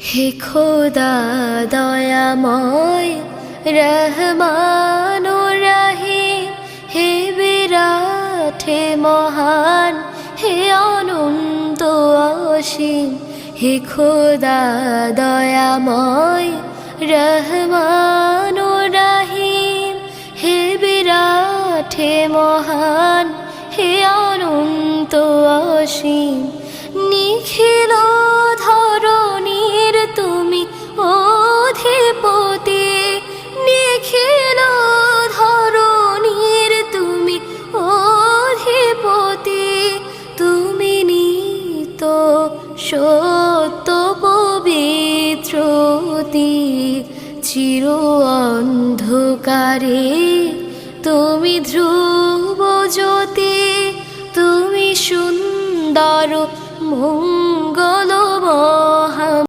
হে খোদা দয়াময় রহমান ও রাহিম, হে বিরাট হে মহান হে অনন্ত অসীম। হে খোদা দয়াময় রহমান ও রাহিম, হে বিরাট হে মহান হে অনন্ত অসীম। নিখিল ধরণীর তুমি অধিপতি, নিখিল ধরণীর তুমি অধিপতি। তুমি নিত সত্য পবিত্রতি, চির অন্ধকারে তুমি ধ্রুব জ্যোতি। তুমি সুন্দর মঙ্গলময়